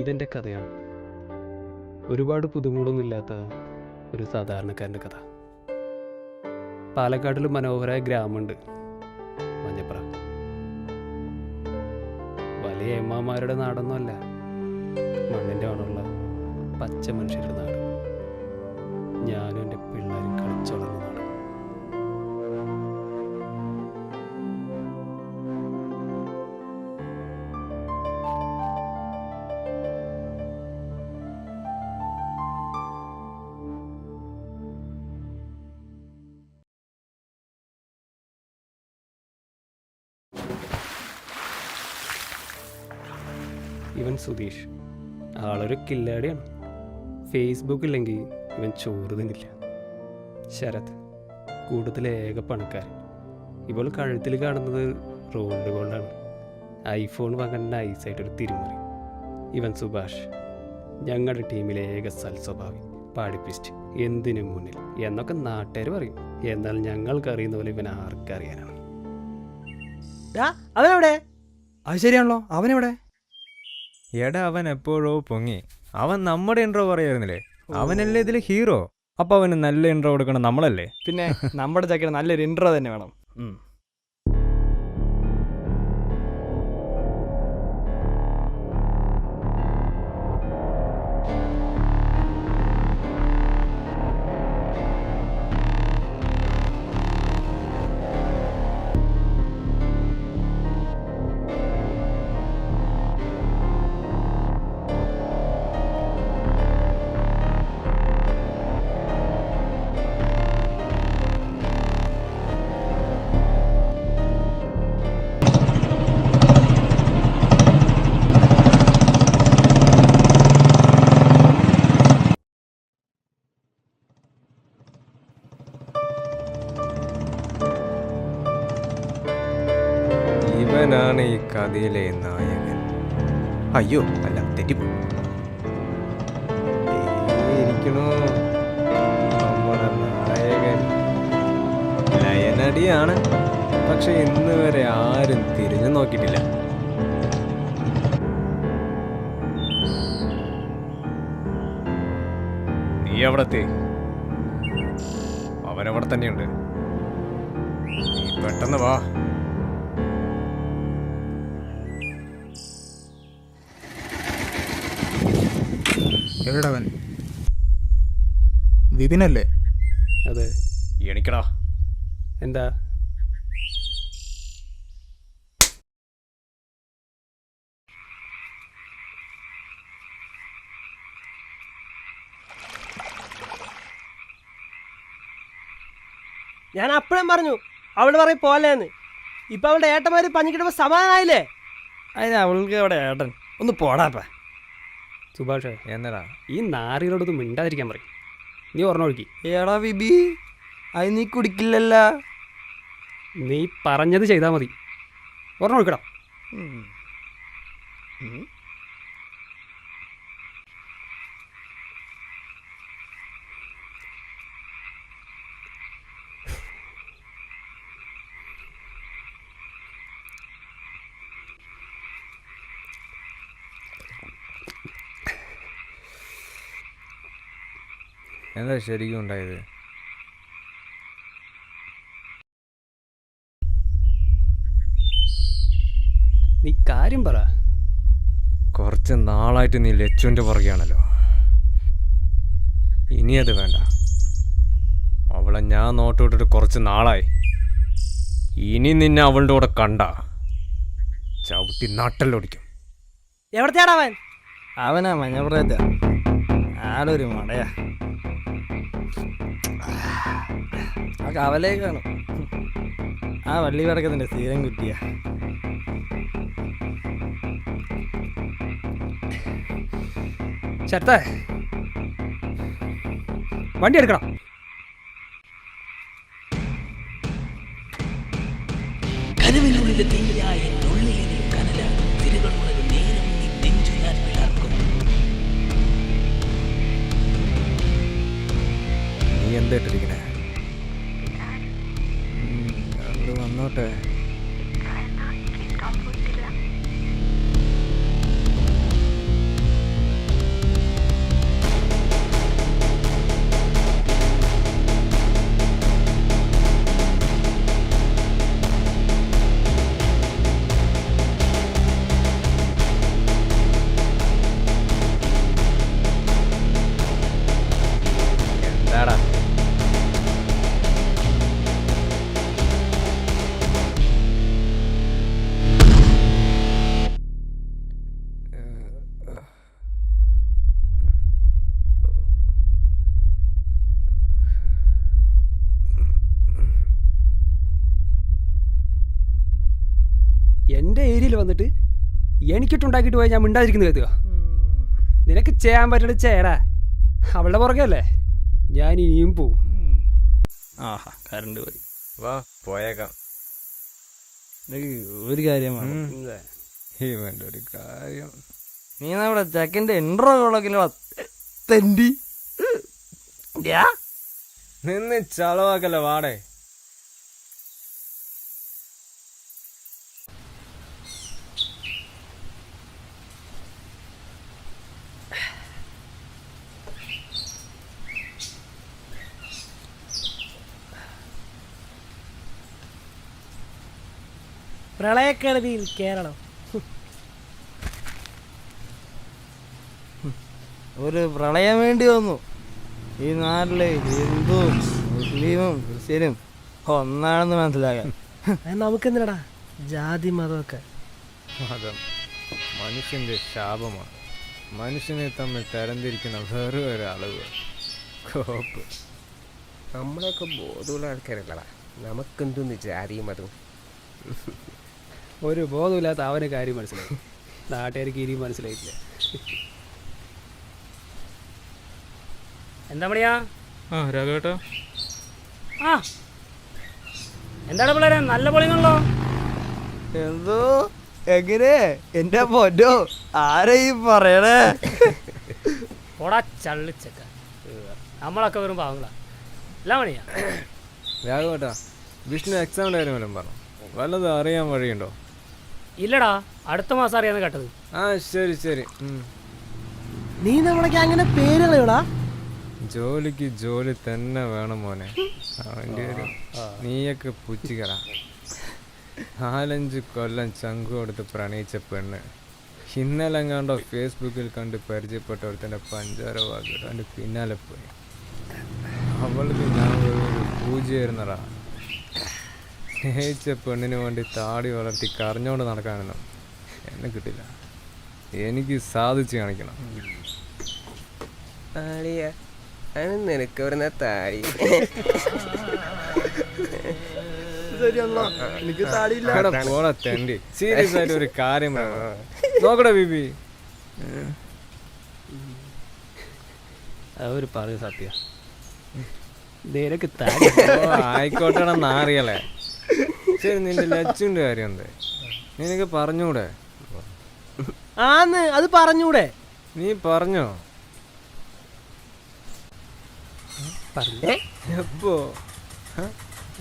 ഇതെൻ്റെ കഥയാണ്. ഒരുപാട് പുതുമൂടൊന്നുമില്ലാത്ത ഒരു സാധാരണക്കാരൻ്റെ കഥ. പാലക്കാട്ടിൽ മനോഹരമായ ഗ്രാമമുണ്ട്, മഞ്ഞപ്ര. വലിയ എമ്മമാരുടെ നാടൊന്നുമല്ല, മണ്ണിൻ്റെ മണമുള്ള പച്ച മനുഷ്യരുടെ നാട്. ഞാനും എൻ്റെ പിള്ളേരും കളിച്ചുളർന്ന നാട്. ഇവൻ സുധീഷ്, ആളൊരു കില്ലാടിയാണ്. ഫേസ്ബുക്ക് ഇല്ലെങ്കിൽ ഇവൻ ചോറ് തിന്നില്ല. ശരത്, കൂടുതൽ ഏക പണക്കാരൻ. ഇപ്പോൾ കഴുത്തിൽ കാണുന്നത് റോൾഡ് ഗോൾഡാണ്. ഐഫോൺ വാങ്ങാൻ നൈസായിട്ടൊരു തിരിമറി. ഇവൻ സുഭാഷ്, ഞങ്ങളുടെ ടീമിലെ ഏക സൽസ്വഭാവി, പാടിപ്പിസ്റ്റ്, എന്തിനും മുന്നിൽ എന്നൊക്കെ നാട്ടുകാർ പറയും. എന്നാൽ ഞങ്ങൾക്കറിയുന്ന പോലെ ഇവൻ ആർക്കറിയാനാണ്. അവനെവിടെ? അത് ശരിയാണല്ലോ, അവനെവിടെ? എടാ, അവൻ എപ്പോഴോ പൊങ്ങി. അവൻ നമ്മുടെ ഇൻട്രോ പറയായിരുന്നില്ലേ? അവനല്ലേ ഇതിൽ ഹീറോ. അപ്പൊ അവന് നല്ല ഇൻട്രോ കൊടുക്കണം നമ്മളല്ലേ? പിന്നെ നമ്മുടെ ചക്കന് നല്ലൊരു ഇൻട്രോ തന്നെ വേണം. ഇവനാണ് ഈ കഥയിലെ നായകൻ. അയ്യോ, അല്ല, തെറ്റിപ്പോ ഇരിക്കണോ നമ്മുടെ നായകൻ. ലയനടിയാണ്, പക്ഷെ ഇന്ന് വരെ ആരും തിരിഞ്ഞു നോക്കിയിട്ടില്ല. നീ എവിടത്തെ? അവനവിടെ തന്നെയുണ്ട്. നീ പെട്ടെന്ന് വാ. എവിടവൻ? വിപിനല്ലേ? അതെ. എണിക്കടാ. എന്താ? ഞാൻ അപ്പോഴും പറഞ്ഞു അവള് പറയും പോലേന്ന്. ഇപ്പൊ അവളുടെ ഏട്ടന്മാര് പഞ്ഞിക്കിട്ടപ്പോ സമാധാനായില്ലേ? അതിന് അവൾക്ക് അവിടെ ഏട്ടൻ. ഒന്ന് പോടാപ്പ. സുഭാഷേ, എന്നടാ ഈ നാറികളോടൊന്നും മിണ്ടാതിരിക്കാൻ പറയും. നീ ഓർമ്മ ഒഴുക്കി. ഏടാ വിബി, അത് നീ കുടിക്കില്ലല്ല. നീ പറഞ്ഞത് ചെയ്താൽ മതി. ഓർമ്മ ഒഴുക്കടാ. എന്താ ശരിക്കും ഉണ്ടായത്? നീ കാര്യം പറ. കുറച്ച് നാളായിട്ട് നീ ലച്ചുവിൻ്റെ പുറകെയാണല്ലോ. ഇനി അത് വേണ്ട. അവളെ ഞാൻ നോട്ടോട്ടിട്ട് കുറച്ച് നാളായി. ഇനി നിന്നെ അവളുടെ കൂടെ കണ്ട ചവിട്ടി നാട്ടല്ലൊടിക്കും. എവിടത്തെയാടാ അവൻ? അവനാ മഞ്ഞപ്രേത. ആളൊരു മടയാ. ആ കവലേക്കാണ്. ആ വള്ളി വടക്കത്തിൻ്റെ സ്ഥിരം കുറ്റിയാ. ശരത്തേ, വണ്ടി എടുക്കണം. കനവിനുള്ളിലെ തീയായ നുള്ളിലെ കനല തിരുകളുടെ നേരം നീ നെഞ്ചു ഞാൻ പിളർക്കും. നീ എന്താ ഇട്ടിരിക്കണേ? വന്നോട്ടെ. വന്നിട്ട് എനിക്കിട്ടുണ്ടാക്കിയിട്ട് പോയാൽ ഞാൻ മിണ്ടാതിരിക്കുന്നത് കരുതുക. നിനക്ക് ചെയ്യാൻ പറ്റുന്നത് ചേടാ. അവളുടെ പുറകെയല്ലേ ഞാൻ ഇനിയും പോവും. ആഹാ കറണ്ട് പോയി. വാ പോയേക്കാം. ഒരു കാര്യം ഇവൻ്റെ ഒരു കാര്യം. നീ നമ്മുടെ ചെക്കൻ്റെ ഇൻട്രോ കോളൊക്കെ തെണ്ടി നിന്ന് ചളവാക്കല്ലേ വാടേ. പ്രളയക്കെടുതിയിൽ കേരളം ഒരു പ്രളയം വേണ്ടി വന്നു. ഈ നാട്ടിലെ ഹിന്ദുവും മുസ്ലിമും ക്രിസ്ത്യനും ഒന്നാണെന്ന് മനസ്സിലാക്കാൻ. നമുക്കെന്തിനടാ ജാതി മതമൊക്കെ? മതം മനുഷ്യന്റെ ശാപമാണ്. മനുഷ്യനെ തമ്മിൽ തരംതിരിക്കുന്ന വേറെ ഒരു അളവ് കോപ്പ്. നമ്മളൊക്കെ ബോധമുള്ള ആൾക്കാരല്ലടാ. നമുക്കെന്തൊന്ന് ജാതിയും മതവും. ഒരു ബോധമില്ലാത്ത അവന് കാര്യം മനസ്സിലായി. നാട്ടുകാർക്ക് ഇനിയും മനസ്സിലായിട്ടില്ല. എന്താ പണിയാ? ആ രാഘവേട്ടാ, ആ എന്താണ് പിള്ളേരെ നല്ല പൊളിയാണല്ലോ. എന്തോ എങ്ങനെ എന്റെ പൊന്നോ ആരെ ഈ പറയണേ? ഓടാ ചള്ളിച്ചക്ക, നമ്മളൊക്കെ വെറും പാവങ്ങളാ. എല്ലാ പണിയാ? രാഘവേട്ടാ, വിഷ്ണു എക്സാമിൻ്റെ കാര്യം വല്ലതും പറഞ്ഞു. വല്ലതും അറിയാൻ വഴിയുണ്ടോ? ഇല്ലടാ, അടുത്ത മാസം അറിയാന്ന് കേട്ടത്. ആ ശരി ശരി. നീ നമ്മളൊക്കെ അങ്ങനെ പേര് കളയോടാ? ജോലിക്ക് ജോലി തന്നെ വേണം മോനെ. അവൻ്റെ ഒരു നീയൊക്കെ പുച്ചിക്കട. 4-5 കൊല്ലം ചങ്കു കൊടുത്ത് പ്രണയിച്ച പെണ്ണ് ഇന്നലെ കണ്ടോ ഫേസ്ബുക്കിൽ കണ്ട് പരിചയപ്പെട്ട ഒരുത്തൻ്റെ പഞ്ചാര വാക്കിട്ട് അവൻ്റെ പിന്നാലെ പോയി. അവൾക്ക് ഞാൻ ഒരു പൂജയായിരുന്നടാ. സ്നേഹിച്ച പെണ്ണിന് വേണ്ടി താടി വളർത്തി കരഞ്ഞോണ്ട് നടക്കാനൊന്നും എന്നെ കിട്ടില്ല. എനിക്ക് സാധിച്ചു കാണിക്കണം. നിനക്ക് വരുന്ന താടി എനിക്ക് താടിയില്ല. പോടാ തെണ്ടി. സീരിയസ് ആയിട്ട് ഒരു കാര്യം നോക്കടാ ബിബി. അവർ പറയും സത്യ. നിനക്ക് ആയിക്കോട്ടെടാ നാറിയല്ലേ. ശരി, നിന്റെ ലച്ചുവിൻ്റെ കാര്യം എന്താ? നിനക്ക് പറഞ്ഞൂടെ? ആന്ന് അത് പറഞ്ഞൂടെ? നീ പറഞ്ഞോ? പറഞ്ഞേ എപ്പോ?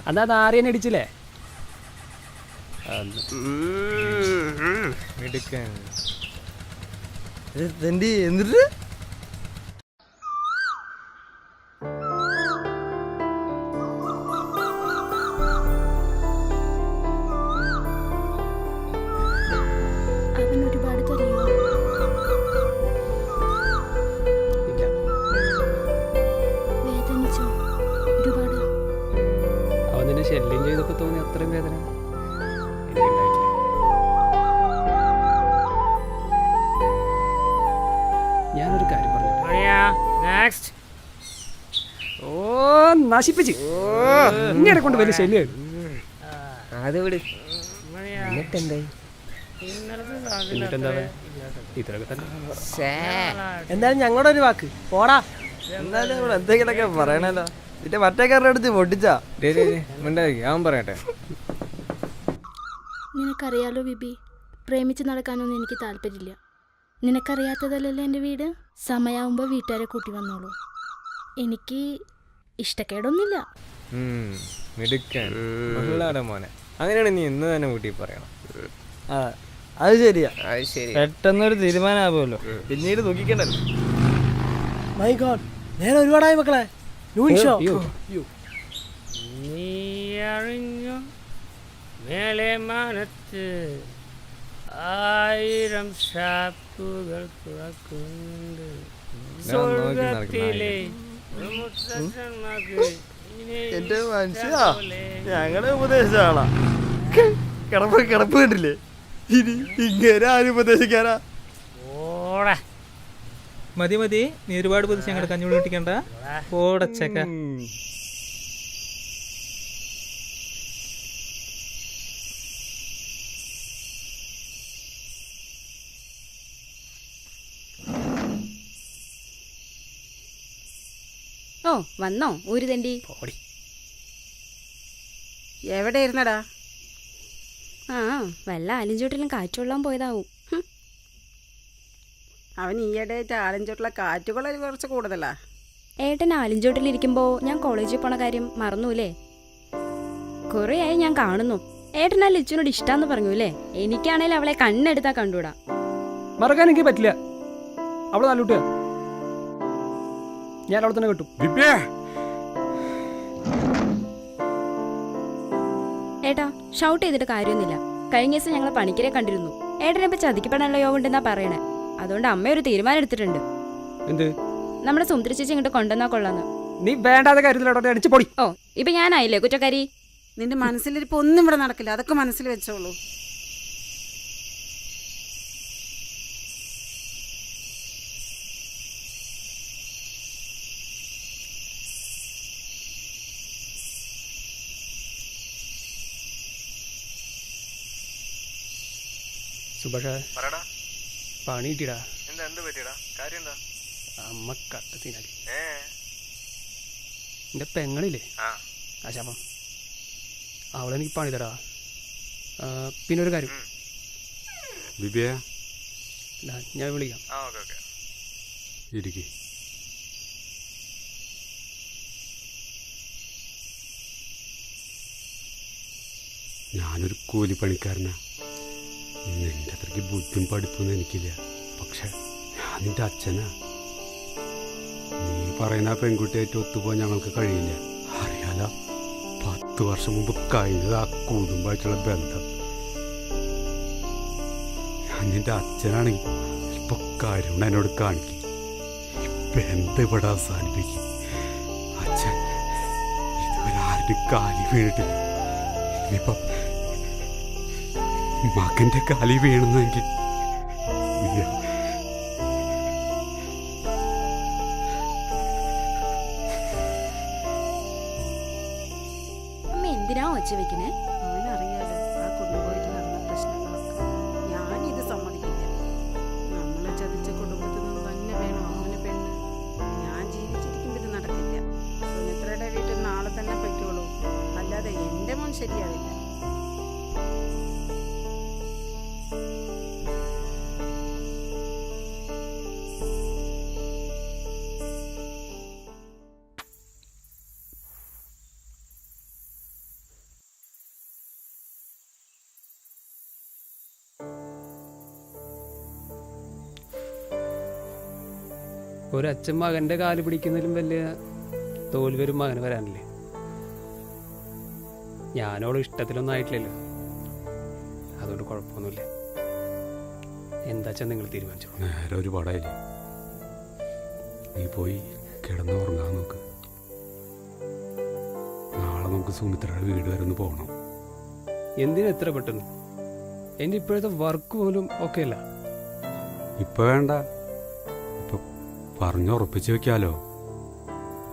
അതാ ആര്യനെ അടിച്ചില്ലേ? എടുക്കാൻ എന്നിട്ട് അവൻ ഒരുപാട് തരിയോ? ഇല്ല. വേദനിച്ചോ ഒരുപാട്? അവൻ നിന്നെ ശല്യം ചെയ്തപ്പോൾ തോന്നി അത്രയും വേദന എനിക്കുണ്ടായിട്ടില്ല. ഞാനൊരു കാര്യം പറഞ്ഞു. പണിയാ നെക്സ്റ്റ്. ഓ നശിപ്പിച്ച് ഇങ്ങനെ കൊണ്ട് വലിയ ശല്യമായിരുന്നു. അത് വിട്. പണിയാ എന്നിട്ടെന്തായി? എന്നിട്ടെന്താ ഇത്രയൊക്കെ തന്നെ. എന്തായാലും ഞങ്ങളുടെ ഒരു വാക്ക് പോടാ. എന്തായാലും ഇവിടെ എന്തെങ്കിലുമൊക്കെ പറയണല്ലോ. ഇതിന്റെ മറ്റേക്കാരുടെ അടുത്ത് പൊട്ടിച്ചാ മിണ്ടായിരിക്കും. അവൻ പറയട്ടെ. നിനക്കറിയാലോ ബിബി, പ്രേമിച്ച് നടക്കാനൊന്നും എനിക്ക് താല്പര്യമില്ല. നിനക്കറിയാത്തതല്ലല്ലോ എൻ്റെ വീട്. സമയമാകുമ്പോൾ വീട്ടുകാരെ കൂട്ടി വന്നോളൂ. എനിക്ക് ഇഷ്ടക്കേടൊന്നുമില്ല. മിടുക്കൻ മഹിളാടെ മോനെ. അങ്ങനെയാണ് നീ ഇന്ന് തന്നെ കൂട്ടി പറയണം. അത് ശരിയാ. അത് ശരി. പെട്ടെന്നൊരു തീരുമാനമാകുമല്ലോ, പിന്നീട് ദുഃഖിക്കണ്ടല്ലോ. മൈ ഗോഡ്, നേരെ ഒരുപാടായി മക്കളെ. നീ അറിഞ്ഞു മേലെ മാനത്ത് 1000 ഷാപ്പുകൾ തുറക്കുന്നുണ്ട്. സ്വർഗത്തിലെ എന്റെ മനുഷ്യാ, ഞങ്ങളെ ഉപദേശിച്ച ആളാ. കിടപ്പ് കണ്ടില്ലേ? ഇനി ഇങ്ങനെ ആരും ഉപദേശിക്കാനാ? ഓടാ മതി മതി, നീ ഒരുപാട് പൊതിച്ച് ഞങ്ങളുടെ കഞ്ഞുള്ളി കിട്ടിക്കണ്ട. ഓടച്ചക്ക. ഓ വന്നോ ഊര് തണ്ടി പോടി. എവിടെ ഇരുന്നടാ? ആ വല്ല ആലിഞ്ചോട്ടിലും കാറ്റുകൊള്ളാൻ പോയതാവും. അവൻ ഈയിടെയായിട്ട് ആലഞ്ചോട്ടുള്ള കാറ്റുകൾ കുറച്ച് കൂടുതലാ. ഏട്ടൻ ആലിഞ്ചോട്ടിലിരിക്കുമ്പോൾ ഞാൻ കോളേജിൽ പോണ കാര്യം മറന്നൂലേ? കുറേയായി ഞാൻ കാണുന്നു. ഏട്ടൻ ആ ലിച്ചുനോട് ഇഷ്ടാന്ന് പറഞ്ഞൂലേ? എനിക്കാണേലും അവളെ കണ്ണെടുത്താ കണ്ടൂടാ. മറക്കാൻ എനിക്ക് പറ്റില്ല. അവള് നല്ല കുട്ടിയാ. ഞാൻ അവളെ തന്നെ കിട്ടും. ഏട്ടാ ഷൗട്ട് ചെയ്തിട്ട് കാര്യമൊന്നുമില്ല. കഴിഞ്ഞ ദിവസം ഞങ്ങൾ പണിക്കരെ കണ്ടിരുന്നു. ഏട്ടനെ ഇപ്പൊ ചതിക്കപ്പെടാനുള്ള യോഗം ഉണ്ടെന്നാ പറയണേ. അതുകൊണ്ട് അമ്മ ഒരു തീരുമാനം എടുത്തിട്ടുണ്ട്. എന്ത്? നമ്മുടെ സുന്ദരി ചേച്ചി ഇങ്ങോട്ട് കൊണ്ടുവന്നാ കൊള്ളാന്ന്. നീ വേണ്ടാതെ കാര്യത്തിലോട്ടെ അടിച്ചു പൊടി. ഓ ഇപ്പൊ ഞാനായില്ലേ കുറ്റക്കാരി? നിന്റെ മനസ്സിലിരിപ്പ് ഒന്നും ഇവിടെ നടക്കില്ല. അതൊക്കെ മനസ്സിൽ വെച്ചോളൂ. സുഭാഷ പണി കിട്ടിടാ. അമ്മ കട്ടത്തിനാക്കി. എന്റെ പെങ്ങളില്ലേ ആശാപ്പം, അവളെനിക്ക് പണി തരാ. പിന്നെ ഒരു കാര്യം, ഞാൻ വിളിക്കാം. ഞാനൊരു കൂലിപ്പണിക്കാരനാ. നിന്റെ അത്രയ്ക്ക് ബുദ്ധിയും പഠിപ്പൊന്നും എനിക്കില്ല. പക്ഷെ ഞാൻ നിന്റെ അച്ഛനാ. നീ പറയുന്ന ആ പെൺകുട്ടിയായിട്ട് ഒത്തുപോകാൻ ഞങ്ങൾക്ക് കഴിയില്ല. അറിയാലോ, 10 വർഷം മുമ്പ് കഴിഞ്ഞത് ആ കുടുംബമായിട്ടുള്ള ബന്ധം. ഞാൻ നിന്റെ അച്ഛനാണെങ്കിൽ ഇപ്പൊ കരുണ എന്നോട് കാണിക്കും. ഈ ബന്ധം ഇവിടെ അവസാനിപ്പിക്കും. അച്ഛൻ ഇതുവരെ ആരുടെ കാലി വീണിട്ടില്ല. ഇനിയിപ്പം മകന്റെ കാലി വീണെന്നെങ്കിൽ അമ്മ എന്തിനാ ഒച്ച വെക്കണേ? അവനറിയാലോ ആ കുടുംബമായിട്ട് നടന്ന പ്രശ്നങ്ങളൊക്കെ. ഞാനിത് സമ്മതിക്കില്ല. നമ്മളെ ചതിച്ച കുടുംബത്തിൽ നിന്ന് തന്നെ വേണം അവന് പെണ്ണ്. ഞാൻ ജീവിച്ചിരിക്കുമ്പോൾ ഇത് നടക്കില്ല. സുമിത്രയുടെ വീട്ടിൽ നാളെ തന്നെ പൊയ്ക്കോളൂ. അല്ലാതെ എൻ്റെ മോൻ ശരിയാവില്ല. ഒരച്ഛൻ മകൻ്റെ കാല് പിടിക്കുന്നതിലും വലിയ തോൽവരും മകന് വരാനില്ലേ? ഞാനോട് ഇഷ്ടത്തിലൊന്നും ആയിട്ടില്ലല്ലോ, അതുകൊണ്ട് കുഴപ്പമൊന്നുമില്ല. എന്താച്ചാ നിങ്ങൾ തീരുമാനിച്ചോളൂ. നേരെ ഒരു പടയില്ലേ, നീ പോയി കിടന്ന് ഉറങ്ങാൻ നോക്ക്. നാളെ നമുക്ക് സുമിത്രയുടെ വീട് വരെ ഒന്ന് പോകണം. എന്തിനാ എത്ര പെട്ടെന്ന്? എൻ്റെ ഇപ്പോഴത്തെ വർക്ക് പോലും ഓക്കെ അല്ല. ഇപ്പൊ വേണ്ട, ഇപ്പൊ പറഞ്ഞുറപ്പിച്ച് വെക്കാലോ.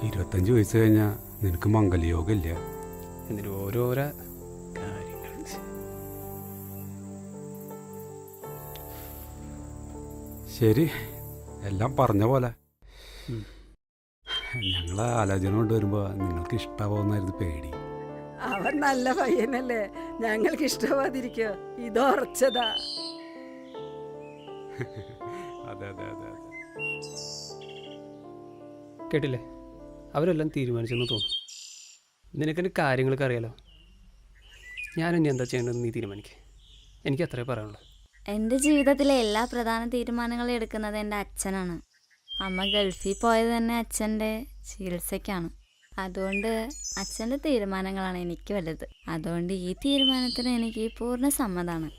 25 വയസ്സ് കഴിഞ്ഞാൽ നിനക്ക് മംഗലയോഗം ഇല്ല. എന്നിട്ട് ഓരോരോ കാര്യങ്ങൾ. ശരി, എല്ലാം പറഞ്ഞ പോലെ. ഞങ്ങളെ ആലോചന കൊണ്ടുവരുമ്പോൾ നിങ്ങൾക്ക് ഇഷ്ടാവുന്നായിരുന്നു പേടി. അവൻ നല്ല പയ്യനല്ലേ, ഞങ്ങൾക്ക് ഇഷ്ടമാതിരിക്കോ? ഇതുറച്ചതാ. അതെ അതെ അതെ അതെ. കേട്ടില്ലേ, അവരെല്ലാം തീരുമാനിച്ചെന്ന് തോന്നുന്നു. നിനക്കെൻ്റെ കാര്യങ്ങളൊക്കെ അറിയാലോ. ഞാൻ ഇനി എന്താ ചെയ്യേണ്ടതെന്ന് നീ തീരുമാനിക്കുക. എനിക്ക് അത്രേ പറയാനുള്ളൂ. എൻ്റെ ജീവിതത്തിലെ എല്ലാ പ്രധാന തീരുമാനങ്ങളും എടുക്കുന്നത് എൻ്റെ അച്ഛനാണ്. അമ്മ ഗൾഫിൽ പോയത് തന്നെ അച്ഛൻ്റെ ചികിത്സയ്ക്കാണ്. അതുകൊണ്ട് അച്ഛൻ്റെ തീരുമാനങ്ങളാണ് എനിക്ക് വലുത്. അതുകൊണ്ട് ഈ തീരുമാനത്തിന് എനിക്ക് പൂർണ്ണ സമ്മതമാണ്.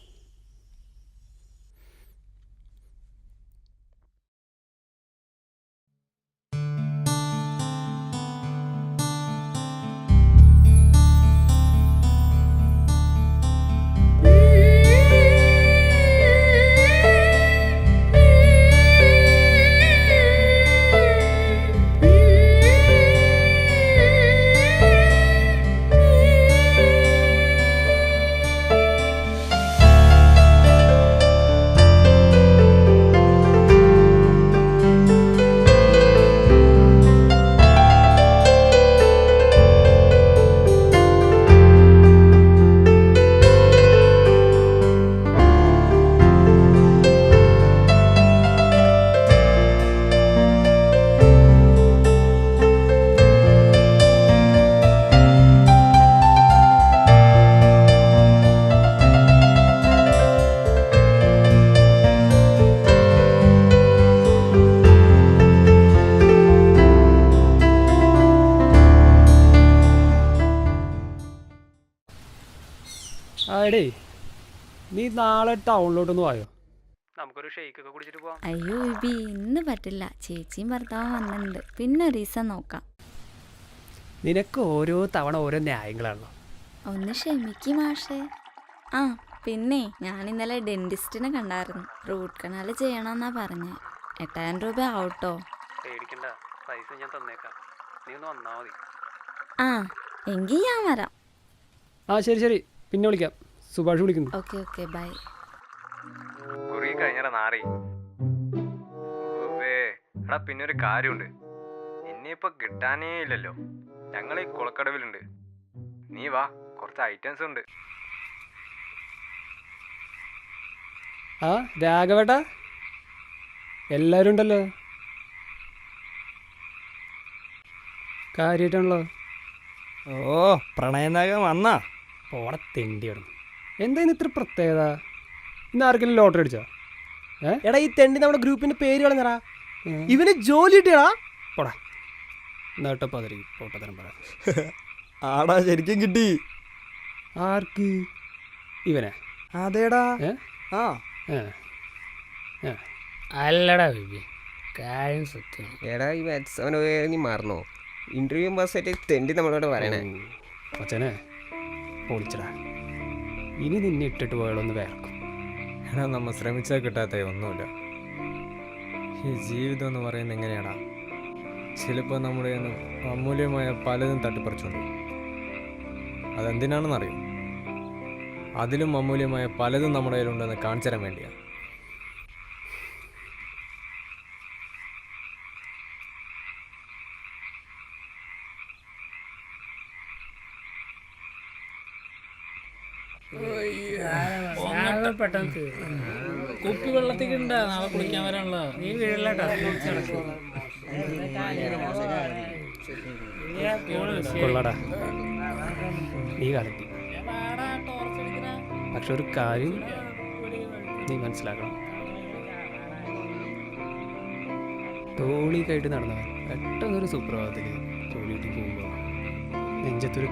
എടേ നീ നാളെ ടൗണിലോട്ടൊന്ന് പോയോ? നമുക്കൊരു ഷെയ്ക്കൊക്കെ കുടിച്ചിട്ട് പോവാം. അയ്യോ ബി ഇന്ന് പറ്റില്ല, ചേച്ചിയും ഭർത്താവും വന്നിട്ടുണ്ട്, പിന്നെ ഒരു ദിവസം നോക്കാം. നിനക്ക് ഓരോ തവണ ഓരോ ന്യായങ്ങളാണല്ലോ. ഒന്ന് ക്ഷമിക്കും മാഷേ. ആ പിന്നെ ഞാൻ ഇന്നലെ ഡെന്റിസ്റ്റിനെ കണ്ടായിരുന്നു. റൂട്ട് കനാൽ ചെയ്യണമെന്നാ പറഞ്ഞേ. 8000 രൂപ ആവട്ടോ. പേടിക്കണ്ട, പൈസ ഞാൻ തന്നേക്കാം, നീ ഒന്ന് വന്നാ മതി. ആ എങ്കിൽ ഞാൻ വരാം. ആ ശരി ശരി, പിന്നെ വിളിക്കാം. സുഭാഷ് വിളിക്കുന്നു. Okay okay bye. കുറി കഴിഞ്ഞടാ നാറി. എടാ പിന്നെ ഒരു കാര്യമുണ്ട്, ഇനിയിപ്പോ കിട്ടാനേ ഇല്ലല്ലോ. ഞങ്ങൾ ഈ കുളക്കടവിലുണ്ട്, നീ വാ, കുറച്ച് ഐറ്റംസ് ഉണ്ട്. ആ രാഘവേട്ടാ, എല്ലാവരും ഉണ്ടല്ലോ. കാര്യമായിട്ടാണല്ലോ. ഓ പ്രണയനാഗം വന്നാ പോണ തെണ്ടിയാണ്. എന്താ ഇന്ന് ഇത്ര പ്രത്യേകത? ഇന്ന് ആർക്കെങ്കിലും ലോട്ടറി അടിച്ചാ? എടാ ഈ തെണ്ടി നമ്മുടെ ഗ്രൂപ്പിന്റെ പേര് കളഞ്ഞറാ. ഇവന് ജോലി കിട്ടിയടാ. പോടാ നേട്ടപ്പതിരി പോട്ടത്തരം പറ. ആടാ ശരിക്കും കിട്ടി. ആർക്ക്? ഇവനെ? അതേടാ. ആ അല്ലടാ ബേബി, കാര്യം സത്യം. എടാ ഈ എക്സാമിന് പോയാൽ നീ മറന്നോ? ഇന്റർവ്യൂ പാസ്സായിട്ട് തെണ്ടി നമ്മളോട് പറയണേ. അച്ഛനെ പൊളിച്ചടാ, ഇനി നിന്നെ ഇട്ടിട്ട് പോയാലൊന്ന് വേർക്കും. എടാ നമ്മൾ ശ്രമിച്ചാൽ കിട്ടാത്ത ഒന്നുമില്ല. ഈ ജീവിതം എന്ന് പറയുന്നത് എങ്ങനെയാടാ? ചിലപ്പോൾ നമ്മുടെ അമൂല്യമായ പലതും തട്ടിപ്പറിച്ചുകൊണ്ട്, അതെന്തിനാണെന്നറിയും? അതിലും അമൂല്യമായ പലതും നമ്മുടെ കയ്യിലുണ്ടെന്ന് കാണിച്ചു തരാൻ വേണ്ടിയാണ്. പെട്ടെന്ന് കുപ്പി വെള്ളത്തേക്ക് ഉണ്ടാ, നാളെ കുളിക്കാൻ വരാനുള്ള. നീ വീഴല്ലേട്ടാ. കൊള്ളടാ, നീ കലക്കി. പക്ഷെ ഒരു കാര്യം നീ മനസ്സിലാക്കണം, തോണിക്കായിട്ട് നടന്നവൻ പെട്ടെന്നൊരു സുപ്രഭാതത്തിൽ ജോലി കിട്ടി പോകുമ്പോൾ നെഞ്ചത്തൊരു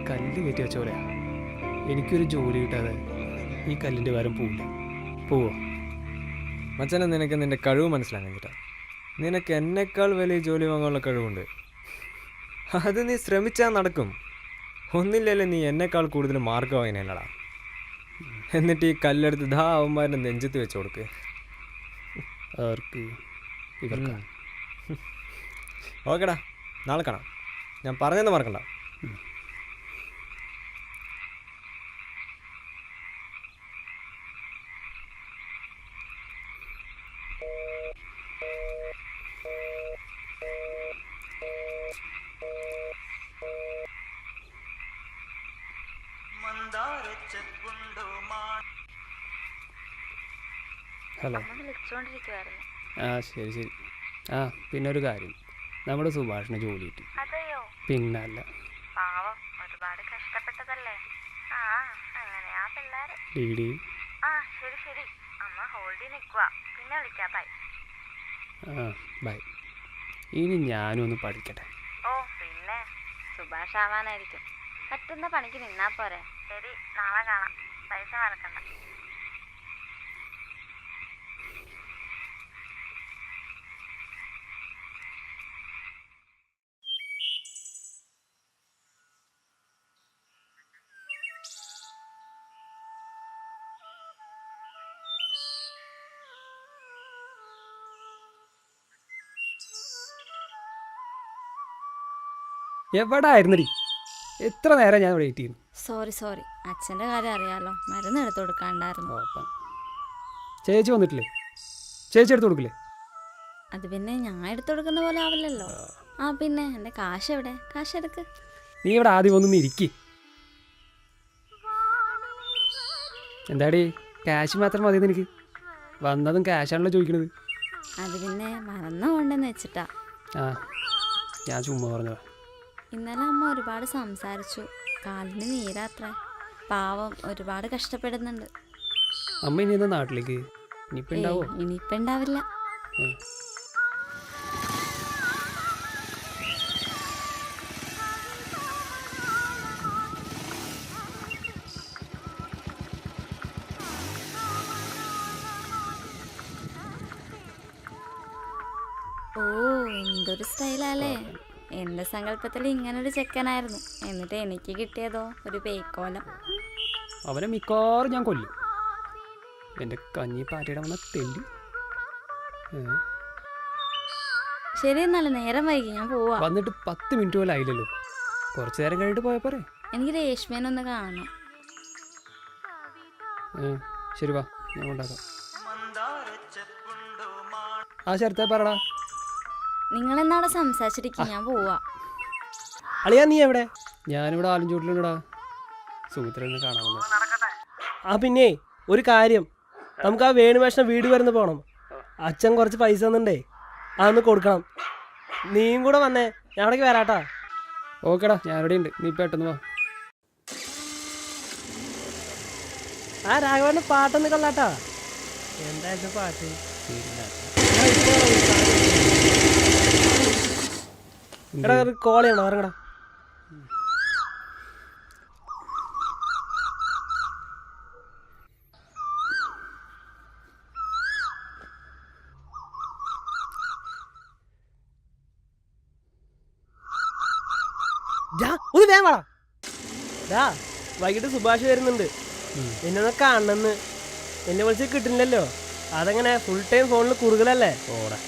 കല്ല് കയറ്റി വെച്ച പോലെയാ. എനിക്കൊരു ജോലി കിട്ടാതെ ഈ കല്ലിൻ്റെ ഭാരം പോവില്ല. പോവോ? മച്ചാനെ, നിനക്ക് നിൻ്റെ കഴിവ് മനസ്സിലാക്കിട്ടാ. നിനക്ക് എന്നെക്കാൾ വലിയ ജോലി വാങ്ങാനുള്ള കഴിവുണ്ട്. അത് നീ ശ്രമിച്ചാൽ നടക്കും. ഒന്നില്ലല്ലേ നീ എന്നെക്കാൾ കൂടുതൽ മാർക്ക് വാങ്ങിനല്ലടാ. എന്നിട്ട് ഈ കല്ലെടുത്ത് അവന്മാരുടെ നെഞ്ചത്ത് വെച്ച് കൊടുക്ക്. ആർക്ക്? ഇവർക്ക്. ഓക്കെടാ, നാളെ കാണാം. ഞാൻ പറഞ്ഞെന്ന് മറക്കണ്ട. ഹലോ. ആ ശരി ശരി. ആ പിന്നെ ഒരു കാര്യം, നമ്മുടെ സുഭാഷിന് ജോലി കിട്ടി. പിന്നല്ല, ഒരുപാട് കഷ്ടപ്പെട്ടതല്ലേ. ഡീഡി. ശരി ശരി, അമ്മ ഹോൾഡിൽ നിൽക്കുക, പിന്നെ വിളിക്കാം. ബൈ. ആ ബൈ. ഇനി ഞാനും ഒന്ന് പഠിക്കട്ടെ. ഓ പിന്നെ സുഭാഷ് ആവാനായിരിക്കും. പറ്റുന്ന പണിക്ക് നിന്നാ പോരെ. ശരി, നാളെ കാണാം. പൈസ മറക്കണ്ട. എവിടെ ആയിരുന്നടി? എത്ര നേരം ഞാൻ വെയിറ്റ് ചെയ്യുന്നു. സോറി, അച്ഛൻ്റെ കാര്യം അറിയാലോ, മരുന്ന് എടുത്തു കൊടുക്കാണ്ടായിരുന്നു. ചേച്ചി വന്നിട്ടില്ലേ? ചേച്ചി എടുത്തു കൊടുക്കില്ലേ? അത് പിന്നെ ഞാൻ എടുത്തു കൊടുക്കുന്ന പോലെ ആവില്ലല്ലോ. ആ പിന്നെ എൻ്റെ കാശ് എവിടെ? കാശ് എടുക്ക്. നീ ഇവിടെ ആദ്യം ഒന്നും ഇരിക്കി. എന്താടി, ക്യാഷ് മാത്രം മതി എനിക്ക്? വന്നതും ക്യാഷാണല്ലോ ചോദിക്കണത്. അത് പിന്നെ മറന്നുകൊണ്ടെന്ന് വെച്ചിട്ടാ. ആ ഞാൻ ചുമ്മാ പറഞ്ഞതാ. ഇന്നലെ അമ്മ ഒരുപാട് സംസാരിച്ചു. കാലിന് നീരാത്ര. പാവം, ഒരുപാട് കഷ്ടപ്പെടുന്നുണ്ട്. അമ്മ ഇനി എന്താ നാട്ടിലേക്ക്? ഇനിയിപ്പോൾ ഉണ്ടാവോ? ഇനിയിപ്പോൾ ഉണ്ടാവില്ല. എന്തൊരു സ്റ്റൈലല്ലേ. എൻ്റെ സങ്കല്പത്തിൽ ഇങ്ങനൊരു ചെക്കനായിരുന്നു. എന്നിട്ട് എനിക്ക് കിട്ടിയതോ ഒരു പേക്കോലം. അവനെ മിക്കവാറും ഞാൻ കൊല്ലും. എൻ്റെ കഞ്ഞി പാറ്റയുടെ വന്ന തെണ്ടി. ശരി എന്നാലും നേരം വൈകി, ഞാൻ പോവാ. വന്നിട്ട് 10 മിനിറ്റ് പോലും ആയില്ലല്ലോ. കുറച്ച് നേരം കഴിഞ്ഞിട്ട് പോയാൽ പോരെ? എനിക്ക് രേഷ്മേനൊന്ന് കാണണം. ശരി വാ, ഞാൻ കൊണ്ടാക്കാം. ആ ശരത്തെ പറടാ. നിങ്ങളെന്നാടെ സംസാരിച്ചിരിക്കും, ഞാൻ പോവാ. അളിയാ നീ എവിടെ? ഞാനിവിടെ ആലഞ്ചൂട്ടിലുണ്ടാ. സുമിത്രനെ കാണാൻ വന്നു. ആ പിന്നെ ഒരു കാര്യം, നമുക്ക് ആ വേണുവേഷണ വീട് വരുന്ന പോകണം. അച്ഛൻ കുറച്ച് പൈസ തന്നിട്ടേ അതൊന്ന് കൊടുക്കണം. നീയും കൂടെ വന്നേ, ഞാൻ അവിടേക്ക് വരാട്ടാ. ഓക്കേടാ, ഞാനിവിടെ ഉണ്ട്. നീ പെട്ടെന്ന് വാ. ആ രാഘവന്റെ പാട്ടൊന്ന് കല്ലാട്ടാ. എന്തായിരുന്നു പാട്ട്? എടാ കോൾ ചെയ്യണോ? ഇറങ്ങടാ. ഒന്ന് വേഗം വാടാ. ഡാ വൈകിട്ട് സുഭാഷ് വരുന്നുണ്ട്, എന്നൊന്ന് കാണണമെന്ന്. എന്നെ വിളിച്ച് കിട്ടുന്നില്ലല്ലോ. അതെങ്ങനെ ഫുൾ ടൈം ഫോണിൽ കുറുകലല്ലേ? ഓടാ.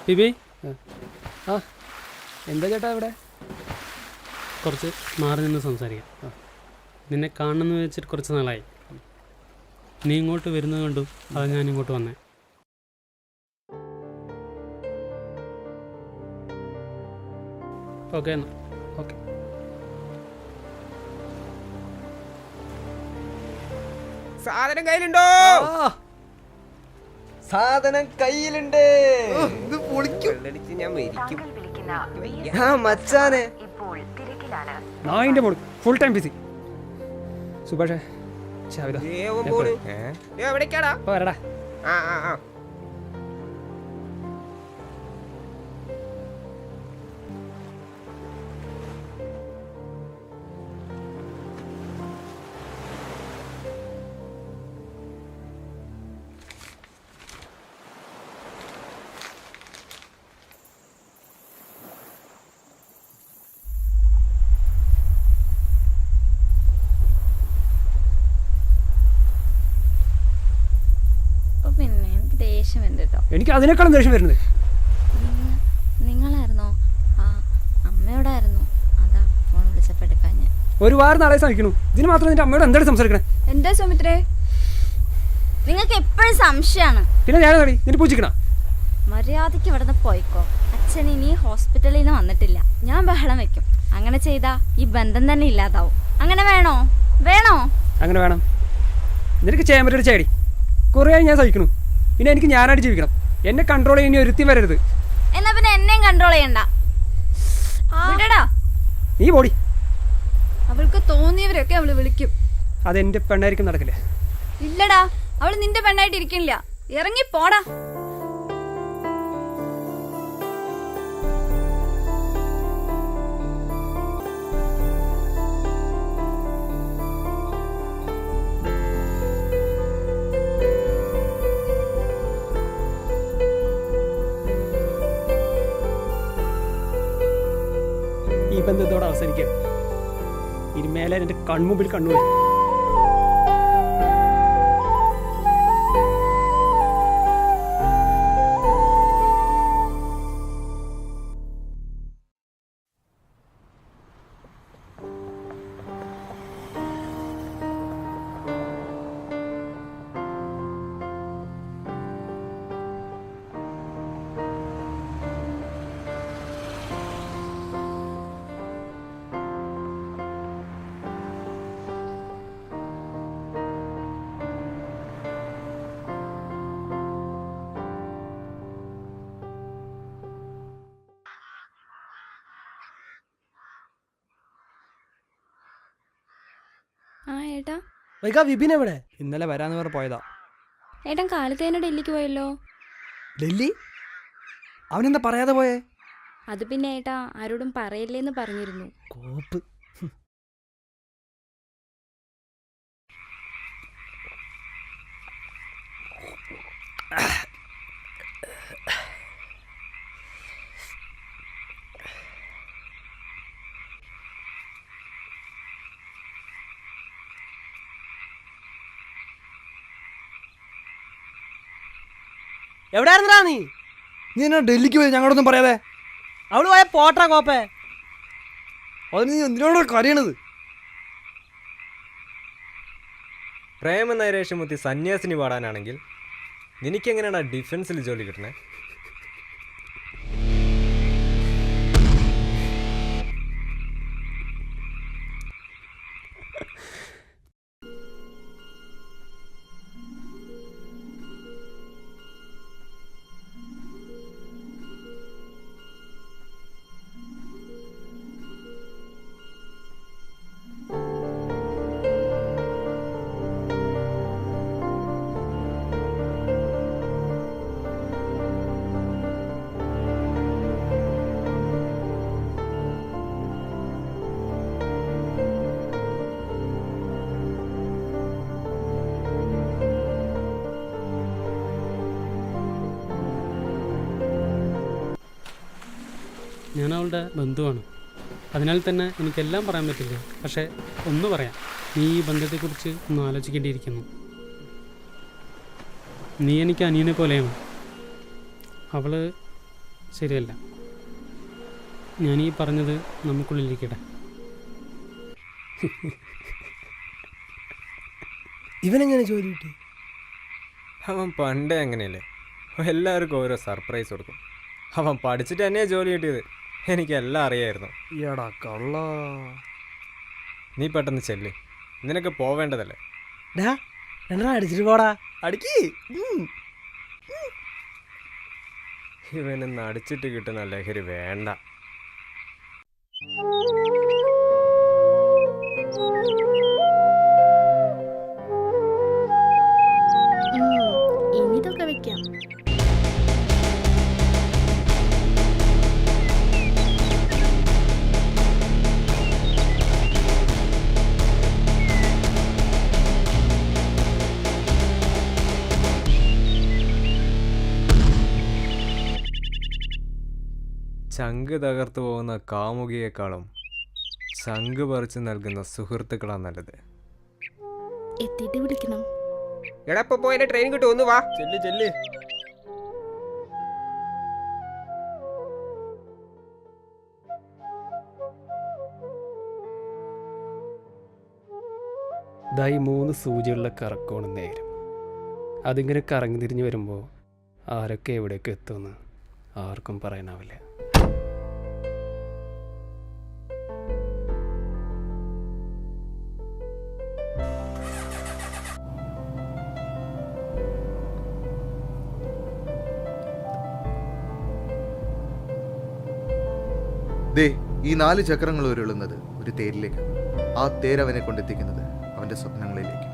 ബിബി, ആ എന്താ ചേട്ടാ ഇവിടെ? കുറച്ച് മാറി നിന്ന് സംസാരിക്കാം. നിന്നെ കാണണമെന്ന് വെച്ചിട്ട് കുറച്ച് നാളായി. നീ ഇങ്ങോട്ട് വരുന്നത് കണ്ടു, അത് ഞാൻ ഇങ്ങോട്ട് വന്നേ. ഓക്കെ എന്നാ. ഓക്കെ. സാധനം കയ്യിലുണ്ടോ? സാധനം കയ്യിലുണ്ട്. ഞാൻ മരിക്കും. മച്ചാനെ നായിൻ്റെ മോള് ഫുൾ ടൈം ബിസി. സുഭാഷേ, എവിടേക്കാടാ? വരടാ. ആ ആ ആ പിന്നെ എനിക്ക് ദേഷ്യം ഉണ്ട് കേട്ടോ. എനിക്ക് അതിനേക്കാളും ദേഷ്യം വരുന്നത്. നിങ്ങളായിരുന്നോ? ആ അമ്മയോടായിരുന്നു. അതാ ഫോൺ വിളിച്ചപ്പോൾ എടുക്കാൻ ഞാൻ. ഒരു വാരം നാളെ സഹിക്കണു. ഇതിന് മാത്രം നിന്റെ അമ്മയോട് എന്താണ് സംസാരിക്കണേ? എന്താ സുമിത്രേ, നിങ്ങൾക്ക് എപ്പോഴും സംശയമാണ്. പിന്നെ ഞാൻ നിന്റെ പൂച്ചിക്കണ. മര്യാദയ്ക്ക് ഇവിടെ നിന്ന് പോയിക്കോ. അച്ഛൻ ഇനി ഹോസ്പിറ്റലിൽ നിന്ന് വന്നിട്ടില്ല. ഞാൻ ബഹളം വെക്കും. അങ്ങനെ ചെയ്താ ഈ ബന്ധം തന്നെ ഇല്ലാതാവും. അങ്ങനെ വേണോ? വേണോ? അങ്ങനെ വേണം. നിനക്ക് ചേമ്പരയുടെ ചേടി കുറേ ഞാൻ സഹിക്കണു. പിന്നെ എനിക്ക് ഞാനായിട്ട് ജീവിക്കണം. എന്നെ കൺട്രോൾ ചെയ്യാൻ ഒരുത്തി വരരുത്. എന്നാ പിന്നെ എന്നെയും കൺട്രോൾ ചെയ്യണ്ട. നീ പോടി. അവൾക്ക് തോന്നിയവരൊക്കെ അവള് വിളിക്കും. അതെന്റെ പെണ്ണായിരിക്കും നടക്കില്ല. ഇല്ലടാ, അവള് നിന്റെ പെണ്ണായിട്ട് ഇരിക്കില്ല. ഇറങ്ങി പോടാ. ഈ ബന്ധത്തോടെ അവസാനിക്കുക. ഇനിമേലെ എൻ്റെ കൺമുമ്പിൽ കണ്ണു. ആ ഏട്ടാ. വൈകാ വിപിൻ എവിടെ? ഇന്നലെ വരാന്ന് പറഞ്ഞ് പോയതാ. ഏട്ടൻ കാലത്ത് തന്നെ ഡൽഹിക്ക് പോയല്ലോ. ഡൽഹി? അവനെന്താ പറയാതെ പോയേ? അത് പിന്നെ ഏട്ടാ ആരോടും പറയല്ലേന്ന് പറഞ്ഞിരുന്നു. കോപ്പ്. എവിടെയായിരുന്നാ നീ? നീ എന്നാ ഡൽഹിക്ക് പോയി ഞങ്ങളൊന്നും പറയാതെ? അവള് പോയ പോട്ടാ കോപ്പേ. അതിന് നീ എന്തിനോടാ കരയണത്? പ്രേമ നൈരാശ്യമുത്തി സന്യാസിനി പാടാനാണെങ്കിൽ നിനക്കെങ്ങനെയാണ് ഡിഫൻസിൽ ജോലി കിട്ടണേ? ഞാൻ അവളുടെ ബന്ധുവാണ്. അതിനാൽ തന്നെ എനിക്കെല്ലാം പറയാൻ പറ്റില്ല. പക്ഷേ ഒന്ന് പറയാം, നീ ഈ ബന്ധത്തെക്കുറിച്ച് ഒന്ന് ആലോചിക്കേണ്ടിയിരിക്കുന്നു. നീ എനിക്ക് അനിയനെ പോലെയാണ്. അവൾ ശരിയല്ല. ഞാനീ പറഞ്ഞത് നമുക്കുള്ളിലിരിക്കട്ടെ. ഇവനെങ്ങനെ ജോലി കിട്ടി? അവൻ പണ്ടേ അങ്ങനെയല്ലേ, എല്ലാവർക്കും ഓരോ സർപ്രൈസ് കൊടുക്കും. അവൻ പഠിച്ചിട്ട് തന്നെയാണ് ജോലി കിട്ടിയത്. എനിക്കെല്ലാം അറിയായിരുന്നു. ഈടാ കള്ള. നീ പെട്ടെന്ന് ചെല്ല്, നിനക്ക് പോവേണ്ടതല്ലേ. അടിച്ചിട്ട് പോടാ. അടിക്കി. ഇവനൊന്ന് അടിച്ചിട്ട് കിട്ടുന്ന ലഹരി വേണ്ട. ഇനിതൊക്കെ വെക്കാം. ചങ്ക് തകർത്തു പോകുന്ന കാമുകിയേക്കാളും ചങ്ക് പറിച്ചു നൽകുന്ന സുഹൃത്തുക്കളാണ് നല്ലത്. എത്തിയിട്ട് വിളിക്കണം. എടാ ഇപ്പൊ പോയ ട്രെയിൻ കിട്ടും, ഒന്ന് വാ. ചെല്ല് ചെല്ല്. ഇതായി 3 സൂചിയുള്ള കറക്കമാണ് നേരം. അതിങ്ങനെ കറങ്ങി തിരിഞ്ഞ് വരുമ്പോൾ ആരൊക്കെ എവിടേക്ക് എത്തുമെന്ന് ആർക്കും പറയാനാവില്ല. ദേ ഈ 4 ചക്രങ്ങൾ ഉരുളുന്നത് ഒരു തേരിലേക്കാണ്. ആ തേരവനെ കൊണ്ടെത്തിക്കുന്നത് അവൻ്റെ സ്വപ്നങ്ങളിലേക്ക്.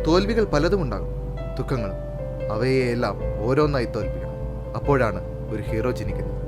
തോൽവികൾ പലതും ഉണ്ടാകും, ദുഃഖങ്ങളും. അവയെല്ലാം ഓരോന്നായി തോൽപ്പിക്കണം. അപ്പോഴാണ് ഒരു ഹീറോ ജനിക്കുന്നത്.